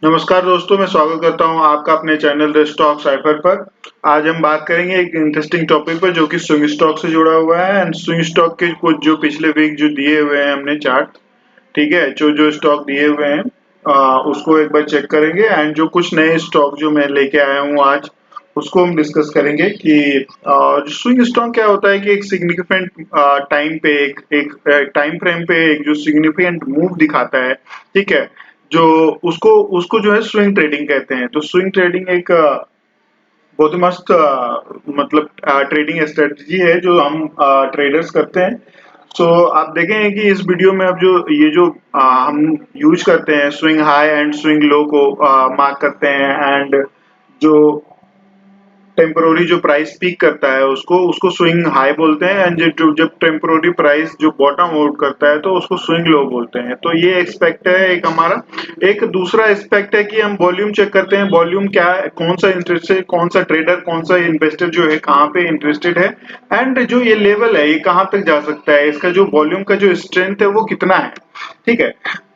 नमस्कार दोस्तों, मैं स्वागत करता हूं आपका अपने चैनल द स्टॉक साइफर पर। आज हम बात करेंगे एक इंटरेस्टिंग टॉपिक पर जो कि स्विंग स्टॉक से जुड़ा हुआ है एंड स्विंग स्टॉक के कुछ जो पिछले वीक जो दिए हुए हैं हमने चार्ट, ठीक है, जो जो स्टॉक दिए हुए हैं उसको एक बार चेक करेंगे एंड जो कुछ नए स्टॉक जो मैं लेके आया हूँ आज उसको हम डिस्कस करेंगे कि स्विंग स्टॉक क्या होता है कि एक सिग्निफिकेंट टाइम पे एक टाइम फ्रेम पे एक जो सिग्निफिकेंट मूव दिखाता है, ठीक है, जो उसको उसको जो है स्विंग ट्रेडिंग कहते हैं। तो स्विंग ट्रेडिंग एक बहुत ही मस्त मतलब ट्रेडिंग स्ट्रेटजी है जो हम ट्रेडर्स करते हैं। सो आप देखेंगे कि इस वीडियो में अब जो ये जो हम यूज करते हैं swing high and swing low को मार्क करते हैं एंड जो टेम्पोररी जो प्राइस पीक करता है उसको उसको स्विंग हाई बोलते हैं एंड जब जब टेम्पोररी प्राइस जो बॉटम आउट करता है तो उसको स्विंग लो बोलते हैं। तो ये एक्सपेक्ट है एक हमारा। एक दूसरा एक्सपेक्ट है कि हम वॉल्यूम चेक करते हैं, वॉल्यूम क्या है, कौन सा इंटरेस्ट है, कौन सा ट्रेडर, कौन सा इन्वेस्टर जो है कहाँ पे इंटरेस्टेड है एंड जो ये लेवल है ये कहाँ तक जा सकता है, इसका जो वॉल्यूम का जो स्ट्रेंथ है वो कितना है, ठीक है।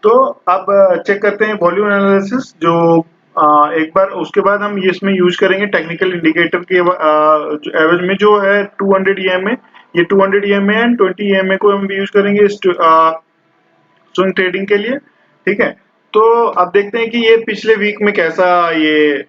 तो अब चेक करते हैं वॉल्यूम एनालिसिस जो एक बार उसके बाद हम ये इसमें यूज करेंगे टेक्निकल इंडिकेटर के एवरेज में जो है 200 ईएमए, ये 200 ईएमए एंड 20 ईएमए को हम यूज करेंगे स्विंग ट्रेडिंग के लिए, ठीक है। तो अब देखते हैं कि ये पिछले वीक में कैसा ये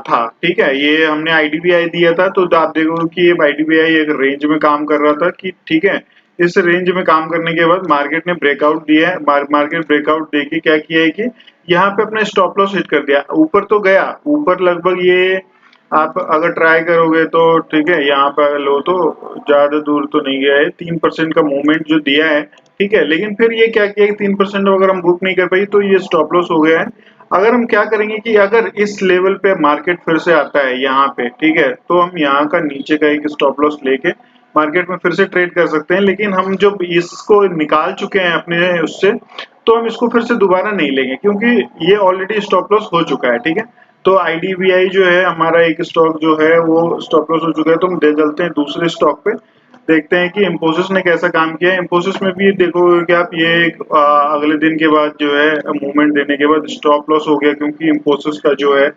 था, ठीक है। ये हमने आईडीबीआई दिया था तो आप देखो कि ये आईडीबीआई एक रेंज में काम कर रहा था कि ठीक है। इस रेंज में काम करने के बाद मार्केट ने ब्रेकआउट दिया है, मार्केट ब्रेकआउट देके क्या किया है कि यहाँ पे अपना स्टॉप लॉस हिट कर दिया, ऊपर तो गया, ऊपर लगभग ये आप अगर ट्राई करोगे तो ठीक है, यहाँ पे अगर लो तो ज्यादा दूर तो नहीं गया है, 3% का मूवमेंट जो दिया है, ठीक है। लेकिन फिर ये क्या किया कि 3% अगर हम बुक नहीं कर पाई तो ये स्टॉप लॉस हो गया है। अगर हम क्या करेंगे कि अगर इस लेवल पे मार्केट फिर से आता है यहाँ पे, ठीक है, तो हम यहाँ का नीचे का एक स्टॉप लॉस लेके मार्केट में फिर से ट्रेड कर सकते हैं। लेकिन हम जब इसको निकाल चुके हैं अपने उससे, तो हम इसको फिर से दोबारा नहीं लेंगे क्योंकि ये ऑलरेडी स्टॉप लॉस हो चुका है, ठीक है। तो आईडीबीआई जो है हमारा एक स्टॉक जो है वो स्टॉप लॉस हो चुका है। तो हम दे चलते हैं दूसरे स्टॉक पे, देखते हैं कि इंफोसिस ने कैसा काम किया है। इंफोसिस में भी देखोगे कि आप ये अगले दिन के बाद जो है मूवमेंट देने के बाद स्टॉप लॉस हो गया क्योंकि इंफोसिस का जो है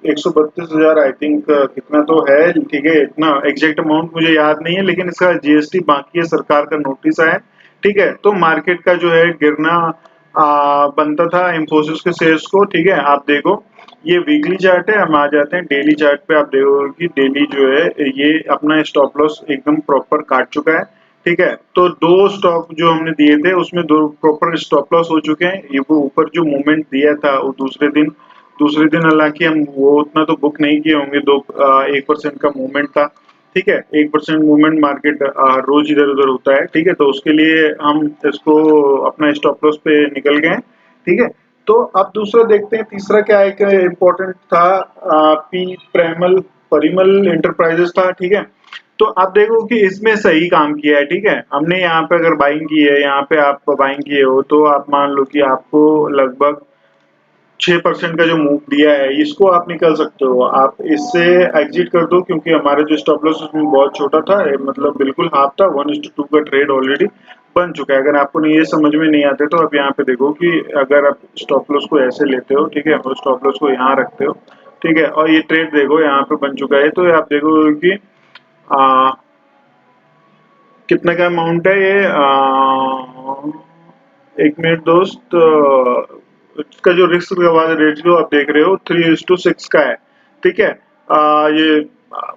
132,000 आई थिंक कितना तो है, ठीक है। इतना एग्जैक्ट अमाउंट मुझे याद नहीं है लेकिन इसका जीएसटी बाकी है, सरकार का नोटिस आया, ठीक है। तो मार्केट का जो है गिरना बनता था इंफोसिस के शेयर्स को, ठीक है। आप देखो ये वीकली चार्ट है, हम आ जाते हैं डेली चार्ट पे। आप देखोगे कि डेली जो है ये अपना स्टॉप लॉस एकदम प्रॉपर काट चुका है, ठीक है। तो दो स्टॉक जो हमने दिए थे उसमें दो प्रॉपर स्टॉप लॉस हो चुके हैं। ये वो ऊपर जो मूवमेंट दिया था वो दूसरे दिन हालांकि हम वो उतना तो बुक नहीं किए होंगे, 1% का मूवमेंट था, ठीक है। 1% मूवमेंट मार्केट रोज इधर उधर होता है, ठीक है। तो उसके लिए हम इसको अपना स्टॉप लॉस पे निकल गए, ठीक है। तो अब दूसरा देखते हैं, तीसरा क्या एक इम्पोर्टेंट था, पी प्रेमल परिमल एंटरप्राइजेस था, ठीक है। तो आप देखो कि इसमें सही काम किया है, ठीक है। हमने यहाँ पे अगर बाइंग की है, यहाँ पे आप बाइंग किए हो तो आप मान लो कि आपको लगभग 6% का जो मूव दिया है इसको आप निकल सकते हो, आप इससे एग्जिट कर दो क्योंकि हमारा जो स्टॉप लॉस उसमें बहुत छोटा था, मतलब बिल्कुल हाफ था, 1:2 का ट्रेड ऑलरेडी बन चुका है। अगर आपको नहीं ये समझ में नहीं आते तो आप यहाँ पे देखो कि अगर आप स्टॉप लॉस को ऐसे लेते हो, ठीक है, और स्टॉप लॉस को यहाँ रखते हो, ठीक है, और ये ट्रेड देखो यहाँ पे बन चुका है, तो आप देखो कि आ, कितने का अमाउंट है ये, एक मिनट दोस्त, इसका जो रिस्क वाला रेशियो आप देख रहे हो 3:6 का है, ठीक है। ये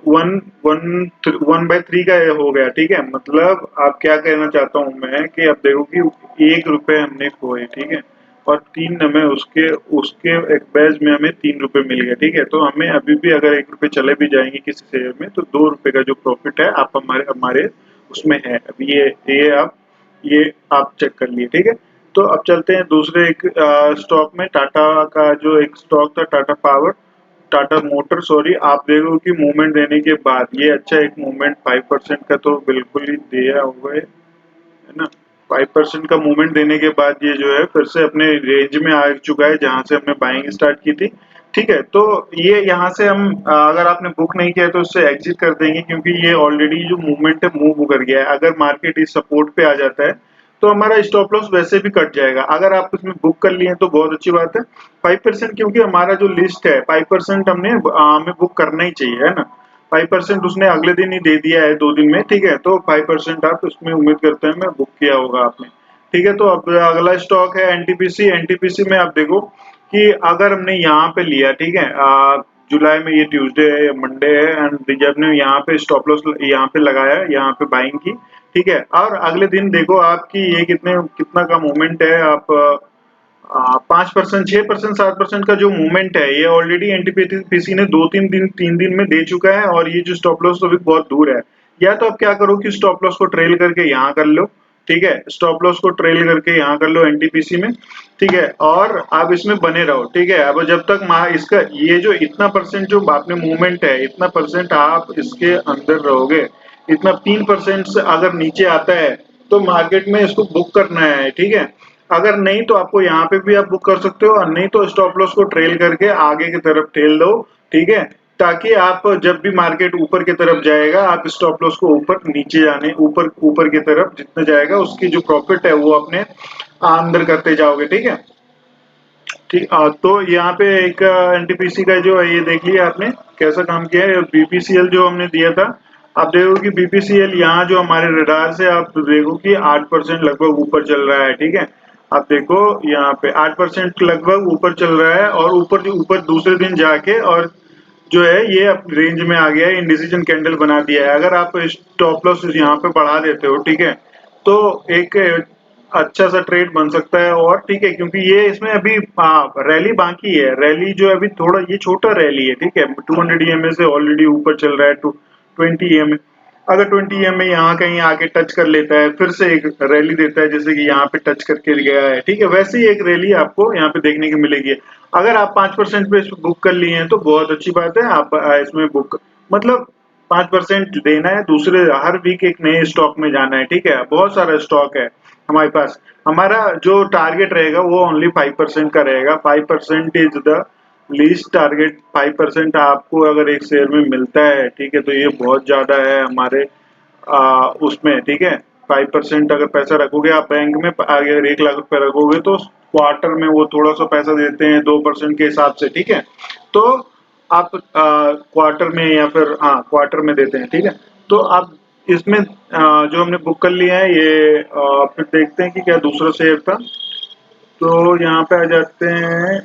वन वन 1/3 का ये हो गया, ठीक है। मतलब आप क्या कहना चाहता हूँ मैं कि आप देखो कि 1 रुपए हमने खोए, ठीक है, और 3 हमें उसके उसके एक बैच में हमें 3 रुपए मिल गए, ठीक है। तो हमें अभी भी अगर 1 रुपए चले भी जाएंगे किसी शेयर में तो 2 रुपए का जो प्रॉफिट है आप हमारे हमारे उसमें है। अभी ये आप चेक कर लिए, ठीक है। तो अब चलते हैं दूसरे एक स्टॉक में, टाटा का जो एक स्टॉक था, Tata power, Tata motor, sorry. आप देखो कि मूवमेंट देने के बाद ये अच्छा एक मूवमेंट 5% का तो बिल्कुल ही दिया हुआ है ना। 5% का मूवमेंट देने के बाद ये जो है फिर से अपने रेंज में आ चुका है जहां से हमने बाइंग स्टार्ट की थी, ठीक है। तो ये यहाँ से हम अगर आपने बुक नहीं किया तो उससे एग्जिट कर देंगे क्योंकि ये ऑलरेडी जो मूवमेंट है मूव कर गया है। अगर मार्केट इस सपोर्ट पे आ जाता है तो हमारा स्टॉप लॉस वैसे भी कट जाएगा। अगर आप इसमें बुक कर लिए तो बहुत अच्छी बात है। 5% क्योंकि हमारा जो लिस्ट है 5% हमें बुक करना ही चाहिए, है ना। 5% उसने अगले दिन ही दे दिया है 2 दिन में, ठीक है। तो 5% आप उसमें उम्मीद करते हैं मैं बुक किया होगा आपने, ठीक है। तो अब अगला स्टॉक है एनटीपीसी। एनटीपीसी में आप देखो कि अगर हमने यहाँ पे लिया, ठीक है, जुलाई में, ये ट्यूसडे है या मंडे है, एंड जब ने यहाँ पे स्टॉप लॉस यहाँ पे लगाया, यहाँ पे बाइंग की, ठीक है। और अगले दिन देखो आपकी ये कितना का मूवमेंट है। आप 5%, 6%, 7% का जो मूवमेंट है, ये ऑलरेडी एनटीपीसी ने 2-3 दिन में दे चुका है। और ये जो स्टॉप लॉस अभी बहुत दूर है। या तो आप क्या करो कि स्टॉप लॉस को ट्रेल करके यहाँ कर लो, ठीक है। स्टॉप लॉस को ट्रेल करके यहाँ कर लो एनटीपीसी में, ठीक है। और आप इसमें बने रहो, ठीक है। अब जब तक इसका ये जो इतना परसेंट जो आपने मूवमेंट है, इतना परसेंट आप इसके अंदर रहोगे, इतना 3% से अगर नीचे आता है तो मार्केट में इसको बुक करना है, ठीक है। अगर नहीं तो आपको यहाँ पे भी आप बुक कर सकते हो, और नहीं तो स्टॉप लॉस को ट्रेल करके आगे की तरफ ठेल दो, ठीक है। ताकि आप जब भी मार्केट ऊपर की तरफ जाएगा, आप स्टॉप लॉस को ऊपर नीचे जाने, ऊपर ऊपर की तरफ जितना जाएगा उसकी जो प्रॉफिट है वो अपने अंदर करते जाओगे, ठीक है। ठीक, तो यहाँ पे एक एनटीपीसी का जो है ये देख लिया आपने कैसा काम किया है। बीपीसीएल जो हमने दिया था, आप देखो कि बीपीसीएल यहाँ जो हमारे रडार से आप देखो कि 8% लगभग ऊपर चल रहा है, ठीक है। आप देखो यहाँ पे 8% लगभग ऊपर चल रहा है, और ऊपर दूसरे दिन जाके और जो है ये अब रेंज में आ गया है, इंडिसीजन कैंडल बना दिया है। अगर आप स्टॉप लॉस यहाँ पे बढ़ा देते हो, ठीक है, तो एक अच्छा सा ट्रेड बन सकता है। और ठीक है, क्योंकि ये इसमें अभी रैली बाकी है। रैली जो है अभी थोड़ा ये छोटा रैली है, ठीक है। 200 EMA से ऑलरेडी ऊपर चल रहा है टू 20 EMA। अगर 20 EMA यहाँ कहीं आके टच कर लेता है, फिर से एक रैली देता है, जैसे कि यहाँ पे टच करके गया है, ठीक है। वैसे ही एक रैली आपको यहाँ पे देखने की मिलेगी। अगर आप 5% पे बुक कर लिए हैं तो बहुत अच्छी बात है। आप इसमें बुक मतलब 5% देना है, दूसरे हर वीक एक नए स्टॉक में जाना है, ठीक है। बहुत सारा स्टॉक है हमारे पास। हमारा जो टारगेट रहेगा वो ओनली 5% का रहेगा। 5% इज द लीस्ट टारगेट। 5% आपको अगर एक शेयर में मिलता है, ठीक है, तो ये बहुत ज्यादा है हमारे उसमें, ठीक है। 5% अगर पैसा रखोगे आप बैंक में, अगर 1 लाख रुपए रखोगे तो क्वार्टर में वो थोड़ा सा पैसा देते हैं 2% के हिसाब से, ठीक है। तो आप क्वार्टर में या फिर क्वार्टर में देते हैं, ठीक है। तो आप इसमें जो हमने बुक कर लिया है ये फिर देखते हैं कि क्या दूसरा शेयर था। तो यहाँ पे आ जाते हैं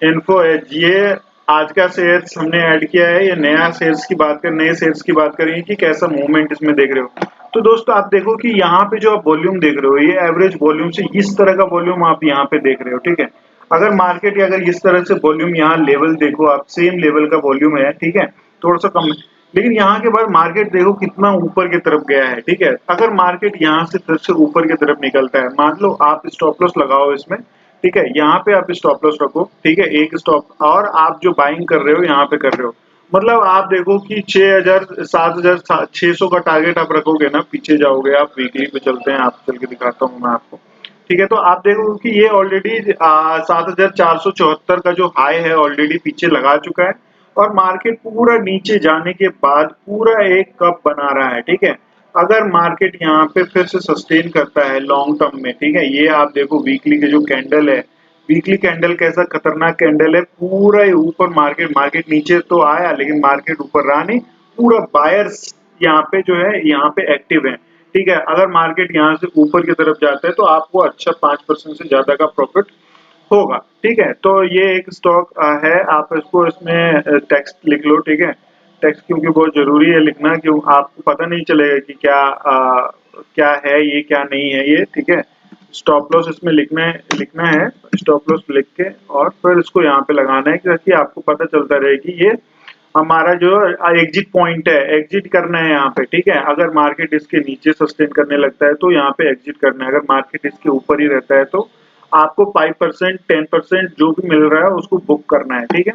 इन्फो एज। ये आज का शेयर्स हमने ऐड किया है। ये नया शेयर्स की बात कर नए शेयर्स की बात करेंगे कि कैसा मूवमेंट इसमें देख रहे हो। तो दोस्तों आप देखो कि यहाँ पे जो आप वॉल्यूम देख रहे हो, ये एवरेज वॉल्यूम से इस तरह का वॉल्यूम आप यहाँ पे देख रहे हो, ठीक है। अगर मार्केट या अगर इस तरह से वॉल्यूम यहाँ लेवल देखो आप, सेम लेवल का वॉल्यूम है, ठीक है, थोड़ा सा कम, लेकिन यहाँ के बाद मार्केट देखो कितना ऊपर की तरफ गया है, ठीक है। अगर मार्केट यहाँ से फिर से ऊपर की तरफ निकलता है, मान लो आप स्टॉप लॉस लगाओ इसमें, ठीक है। यहाँ पे आप स्टॉप लॉस रखो, ठीक है, एक स्टॉप, और आप जो बाइंग कर रहे हो यहाँ पे कर रहे हो, मतलब आप देखो कि 6000 7600 का टारगेट आप रखोगे ना, पीछे जाओगे आप, वीकली पे चलते हैं, आप चल के दिखाता हूँ मैं आपको, ठीक है। तो आप देखो कि ये ऑलरेडी 7474 का जो हाई है ऑलरेडी पीछे लगा चुका है, और मार्केट पूरा नीचे जाने के बाद पूरा एक कप बना रहा है, ठीक है। अगर मार्केट यहाँ पे फिर से सस्टेन करता है लॉन्ग टर्म में, ठीक है, ये आप देखो वीकली के जो कैंडल है, वीकली कैंडल कैसा खतरनाक कैंडल है, पूरा ही ऊपर मार्केट मार्केट नीचे तो आया लेकिन मार्केट ऊपर रहा नहीं, पूरा बायर्स यहाँ पे जो है यहाँ पे एक्टिव है, ठीक है। अगर मार्केट यहाँ से ऊपर की तरफ जाता है तो आपको अच्छा 5% से ज्यादा का प्रॉफिट होगा, ठीक है। तो ये एक स्टॉक है, आप इसको इसमें टेक्स्ट लिख लो, ठीक है। टेक्स्ट क्योंकि बहुत जरूरी है लिखना, क्यों आपको पता नहीं चलेगा कि क्या है ये, क्या नहीं है ये, ठीक है। स्टॉप लॉस इसमें लिखना है, स्टॉप लॉस लिख के और फिर इसको यहाँ पे लगाना है, ताकि आपको पता चलता रहे कि ये हमारा जो एग्जिट पॉइंट है, एग्जिट करना है यहाँ पे, ठीक है। अगर मार्केट इसके नीचे सस्टेन करने लगता है तो यहाँ पे एग्जिट करना है। अगर मार्केट इसके ऊपर ही रहता है तो आपको 5%, 10% जो भी मिल रहा है उसको बुक करना है, ठीक है।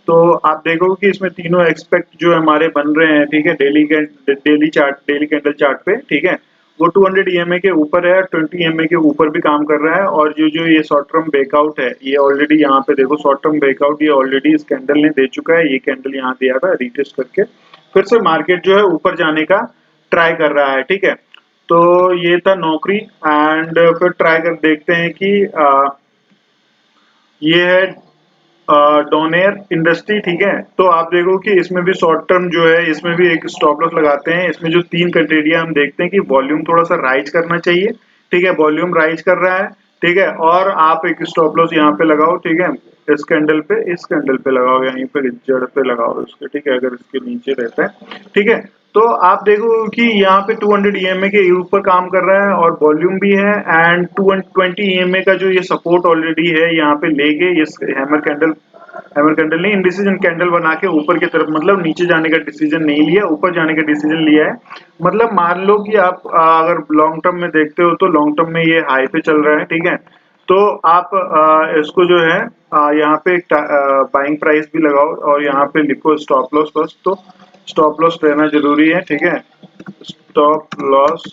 तो आप देखोगे कि इसमें तीनों एक्सपेक्ट जो हमारे बन रहे हैं, ठीक है, डेली कैंडल चार्ट पे, ठीक है। वो 200 EMA के ऊपर है, 20 EMA के ऊपर भी काम कर रहा है। और जो जो ये शॉर्ट टर्म ब्रेकआउट है, ये ऑलरेडी यहाँ पे देखो शॉर्ट टर्म ब्रेकआउट ये ऑलरेडी इस कैंडल ने दे चुका है। ये कैंडल यहाँ दिया था रिटेस्ट करके, फिर से मार्केट जो है ऊपर जाने का ट्राई कर रहा है, ठीक है। तो ये था नौकरी। एंड फिर ट्राई कर देखते हैं कि ये है डोनेयर इंडस्ट्री। ठीक है, तो आप देखो कि इसमें भी शॉर्ट टर्म जो है, इसमें भी एक स्टॉप लॉस लगाते हैं। इसमें जो 3 क्राइटेरिया हम देखते हैं कि वॉल्यूम थोड़ा सा राइज करना चाहिए। ठीक है, वॉल्यूम राइज कर रहा है। ठीक है, और आप एक स्टॉप लॉस यहाँ पे लगाओ। ठीक है, इस कैंडल पे लगाओ, यहीं पे जड़ पे लगाओ इसके। ठीक है, अगर इसके नीचे रहता है। ठीक है, तो आप देखो कि यहाँ पे 200 ईएमए के ऊपर काम कर रहा है और वॉल्यूम भी है। एंड 220 ईएमए का जो ये सपोर्ट ऑलरेडी है यहाँ पे लेके इस हैमर कैंडल नहीं, इंडिसीजन कैंडल बना के ऊपर की तरफ, मतलब नीचे जाने का डिसीजन नहीं लिया, ऊपर जाने का डिसीजन लिया है। मतलब मान लो कि आप अगर लॉन्ग टर्म में देखते हो तो लॉन्ग टर्म में ये हाई पे चल रहा है। ठीक है, तो आप इसको जो है यहाँ पे एक बाइंग प्राइस भी लगाओ और यहाँ पे लिखो स्टॉप लॉस बस। तो स्टॉप लॉस रहना जरूरी है। ठीक है, स्टॉप लॉस।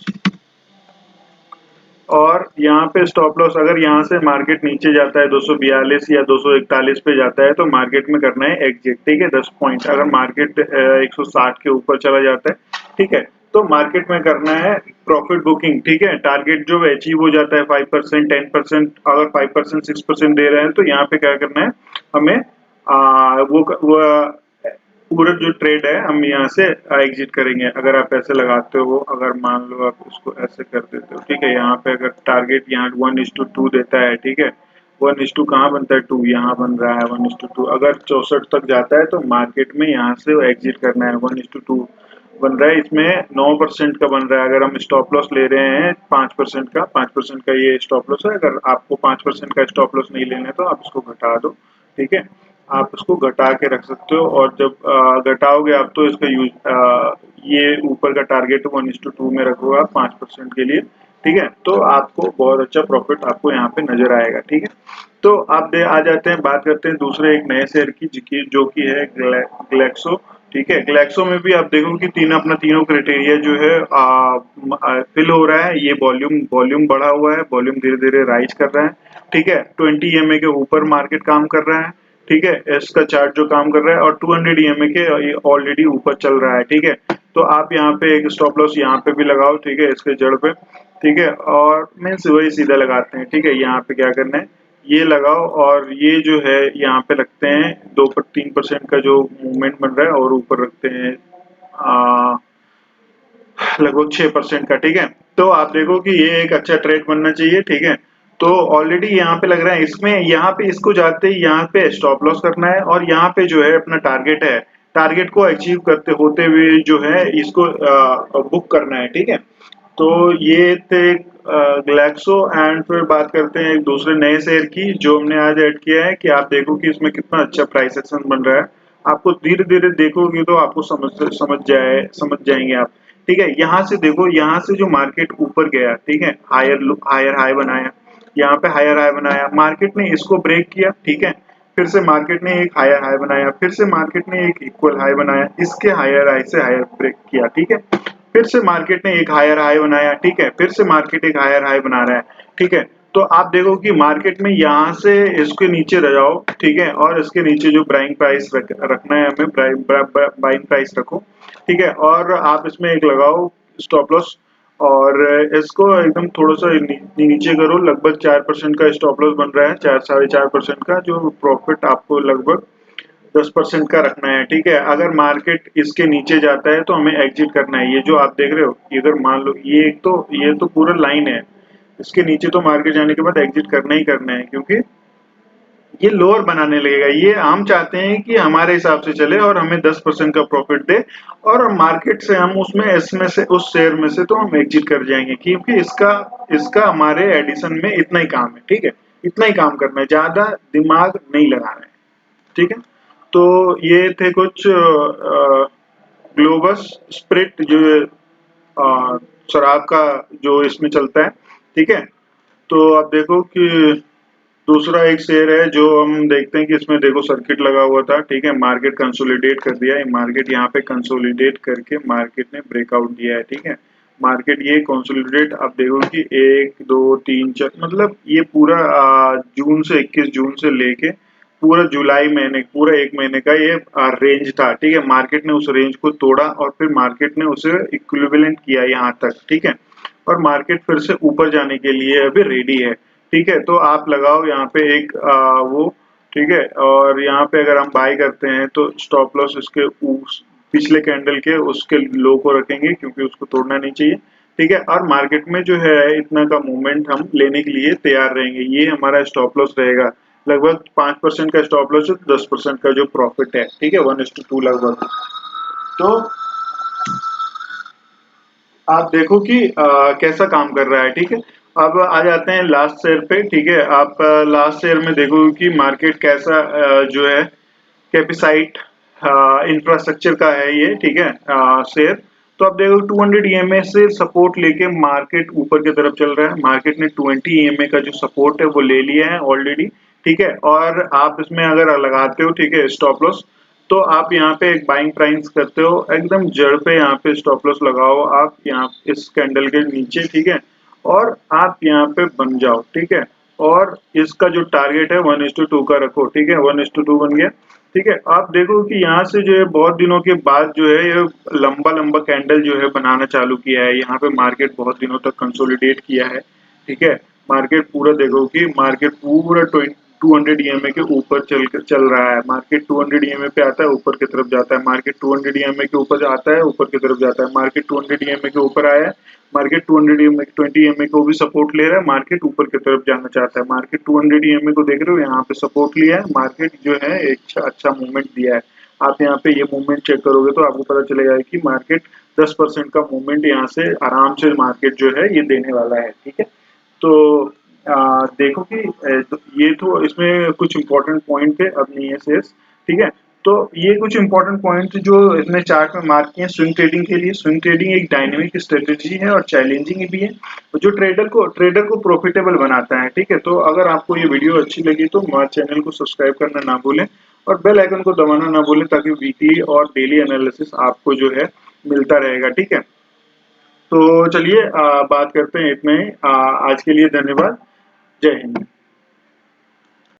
और यहाँ पे स्टॉप लॉस अगर यहाँ से मार्केट नीचे जाता है 242 या 241 पे जाता है तो मार्केट में करना है एग्जिट। ठीक है, 10 पॉइंट। अगर मार्केट 160 के ऊपर चला जाता है, ठीक है, तो मार्केट में करना है प्रॉफिट बुकिंग। ठीक है, टारगेट जो अचीव हो जाता है 5%, 10%, अगर 5%, 6% दे रहे हैं तो यहाँ पे क्या करना है हमें, वो पूरा जो ट्रेड है हम यहाँ से एग्जिट करेंगे। अगर आप ऐसे लगाते हो, अगर मान लो आप इसको ऐसे कर देते हो। ठीक है, यहाँ पे अगर टारगेट यहाँ 1:2 देता है। ठीक है, 1:2 कहाँ बनता है, 2 यहाँ बन रहा है 1:2। अगर 64 तक जाता है तो मार्केट में यहाँ से एग्जिट करना है। 1:2 बन रहा है, इसमें 9% का बन रहा है। अगर हम स्टॉप लॉस ले रहे हैं 5% का, 5% का ये स्टॉप लॉस है। अगर आपको 5% का स्टॉप लॉस नहीं लेना है तो आप इसको घटा दो। ठीक है, आप इसको घटा के रख सकते हो। और जब घटाओगे आप तो इसका ये ऊपर का टारगेट 1:2 में रखोगे आप 5% के लिए। ठीक है, तो आपको बहुत अच्छा प्रॉफिट आपको यहाँ पे नजर आएगा। ठीक है, तो आप आ जाते हैं, बात करते हैं दूसरे एक नए शेयर की जो कि है ग्लैक्सो। ठीक है, ग्लैक्सो में भी आप देखो कि अपना तीनों क्राइटेरिया जो है फिल हो रहा है। ये वॉल्यूम बढ़ा हुआ है, वॉल्यूम धीरे धीरे राइज कर रहा है। ठीक है, 20 ईएमए के ऊपर मार्केट काम कर रहा है। ठीक है, इसका चार्ट जो काम कर रहा है, और 200 ईएमए के ऑलरेडी ऊपर चल रहा है। ठीक है, तो आप यहाँ पे एक स्टॉप लॉस यहाँ पे भी लगाओ। ठीक है, इसके जड़ पे। ठीक है, और मीन्स वही सीधा लगाते हैं। ठीक है, यहाँ पे क्या करना है, ये लगाओ और ये जो है यहाँ पे रखते हैं 2-3% का जो मूवमेंट बन रहा है, और ऊपर रखते हैं लगभग 6% का। ठीक है, तो आप देखो कि ये एक अच्छा ट्रेड बनना चाहिए। ठीक है, तो ऑलरेडी यहाँ पे लग रहा है, इसमें यहाँ पे इसको जाते ही यहाँ पे स्टॉप लॉस करना है और यहाँ पे जो है अपना टारगेट है, टारगेट को अचीव करते होते हुए जो है इसको बुक करना है। ठीक है, तो ये थे ग्लैक्सो। एंड फिर बात करते हैं एक दूसरे नए शेयर की जो हमने आज ऐड किया है, कि आप देखो कि इसमें कितना अच्छा प्राइस एक्शन बन रहा है। आपको धीरे धीरे देखोगे तो आपको समझ जाएंगे आप। ठीक है, यहाँ से देखो, यहाँ से जो मार्केट ऊपर गया। ठीक है, हायर हाई बनाया, यहाँ पे हायर हाई बनाया, मार्केट ने इसको ब्रेक किया। ठीक है, फिर से मार्केट ने एक हायर हाई बनाया, फिर से मार्केट ने एक इक्वल हाई बनाया, इसके हायर हाई से हायर ब्रेक किया। ठीक है, फिर से मार्केट ने एक हायर हाई बनाया। ठीक है, फिर से मार्केट एक हायर हाई बना रहा है। ठीक है, तो आप देखो कि मार्केट में यहाँ से इसके नीचे रह जाओ। ठीक है, और इसके नीचे जो बाइंग प्राइस रखना है हमें, बाइंग प्राइस रखो। ठीक है, और आप इसमें एक लगाओ स्टॉप लॉस, और इसको एकदम थोड़ा सा नीचे करो। लगभग 4% का स्टॉप लॉस बन रहा है, 4-4.5% का, जो प्रॉफिट आपको लगभग 10% का रखना है। ठीक है, अगर मार्केट इसके नीचे जाता है तो हमें एग्जिट करना है। ये जो आप देख रहे हो, अगर मान लो ये तो पूरा लाइन है, इसके नीचे तो मार्केट जाने के बाद एग्जिट करना ही करना है, क्योंकि ये लोअर बनाने लगेगा। ये हम चाहते हैं कि हमारे हिसाब से चले और हमें 10% का प्रॉफिट दे, और मार्केट से हम उसमें इसमें से उस शेयर में से तो हम एग्जिट कर जाएंगे, क्योंकि इसका इसका हमारे एडिशन में इतना ही काम है। ठीक है, इतना ही काम करना है, ज्यादा दिमाग नहीं लगाना है। ठीक है, तो ये थे कुछ ग्लोबस स्प्रिट जो शराब का जो इसमें चलता है। ठीक है, तो आप देखो कि दूसरा एक शेयर है जो हम देखते हैं कि इसमें देखो सर्किट लगा हुआ था। ठीक है, मार्केट कंसोलिडेट कर दिया है, मार्केट यहाँ पे कंसोलिडेट करके मार्केट ने ब्रेकआउट दिया है। ठीक है, मार्केट ये कंसोलिडेट, आप देखो कि 1-2-3-4, मतलब ये पूरा जून से 21 जून से लेके पूरा जुलाई महीने, पूरा एक महीने का ये रेंज था। ठीक है, मार्केट ने उस रेंज को तोड़ा और फिर मार्केट ने उसे इक्विवेलेंट किया यहाँ तक। ठीक है, और मार्केट फिर से ऊपर जाने के लिए अभी रेडी है। ठीक है, तो आप लगाओ यहाँ पे एक वो, ठीक है, और यहाँ पे अगर हम बाय करते हैं तो स्टॉप लॉस इसके पिछले कैंडल के उसके लो को रखेंगे क्योंकि उसको तोड़ना नहीं चाहिए। ठीक है, और मार्केट में जो है इतना का मूवमेंट हम लेने के लिए तैयार रहेंगे। ये हमारा स्टॉप लॉस रहेगा, लगभग 5% का स्टॉप लॉस है, 10% का जो प्रॉफिट है। ठीक है, 1:2 लगभग। तो आप देखो कि कैसा काम कर रहा है। ठीक है, अब आ जाते हैं लास्ट शेयर पे। ठीक है, आप लास्ट शेयर में देखो कि मार्केट कैसा जो है कैपिसाइट इंफ्रास्ट्रक्चर का है ये। ठीक है, शेयर। तो आप देखो 200 ईएमए से सपोर्ट लेके मार्केट ऊपर की तरफ चल रहा है। मार्केट ने 20 ईएमए का जो सपोर्ट है वो ले लिया है ऑलरेडी। ठीक है, और आप इसमें अगर लगाते हो, ठीक है, स्टॉप लॉस, तो आप यहाँ पे एक बाइंग प्राइस करते हो एकदम जड़ पे, यहाँ पे स्टॉप लॉस लगाओ आप यहाँ इस कैंडल के नीचे। ठीक है, और आप यहाँ पे बन जाओ। ठीक है, और इसका जो टारगेट है 1:2 का रखो। ठीक है, 1:2 बन गया। ठीक है, आप देखो कि यहाँ से जो है बहुत दिनों के बाद जो है ये लंबा लंबा कैंडल जो है बनाना चालू किया है। यहाँ पे मार्केट बहुत दिनों तक कंसोलिडेट किया है। ठीक है, मार्केट पूरा देखो कि मार्केट पूरा 200 ईएमए के ऊपर चल रहा है। मार्केट 200 ईएमए पे आता है, ऊपर की तरफ जाता है। मार्केट 200 ईएमए के ऊपर आता है, ऊपर की तरफ जाता है। मार्केट 200 ईएमए के ऊपर आया है, मार्केट 200 ईएमए 20 ईएमए को भी सपोर्ट ले रहा है। मार्केट ऊपर की तरफ जाना चाहता है। मार्केट 200 ईएमए को देख रहे हो, यहाँ पे सपोर्ट लिया है। मार्केट जो है एक अच्छा मूवमेंट दिया है। आप यहाँ पे ये मूवमेंट चेक करोगे तो आपको पता चलेगा कि मार्केट 10% का मूवमेंट यहाँ से आराम से मार्केट जो है ये देने वाला है। ठीक है, तो देखो कि तो ये तो इसमें कुछ इंपॉर्टेंट पॉइंट थे, अब नहीं है शेयर्स। ठीक है, तो ये कुछ इंपॉर्टेंट पॉइंट जो इसमें चार्ट में मार्क किए हैं स्विंग ट्रेडिंग के लिए। स्विंग ट्रेडिंग एक डायनेमिक स्ट्रेटेजी है और चैलेंजिंग भी है, जो ट्रेडर को प्रॉफिटेबल बनाता है। ठीक है, तो अगर आपको ये वीडियो अच्छी लगी तो हमारे चैनल को सब्सक्राइब करना ना भूलें और बेल आइकन को दबाना ना भूलें, ताकि वीकली और डेली एनालिसिस आपको जो है मिलता रहेगा। ठीक है, तो चलिए बात करते हैं इतने ही। आज के लिए धन्यवाद। जय हिंद।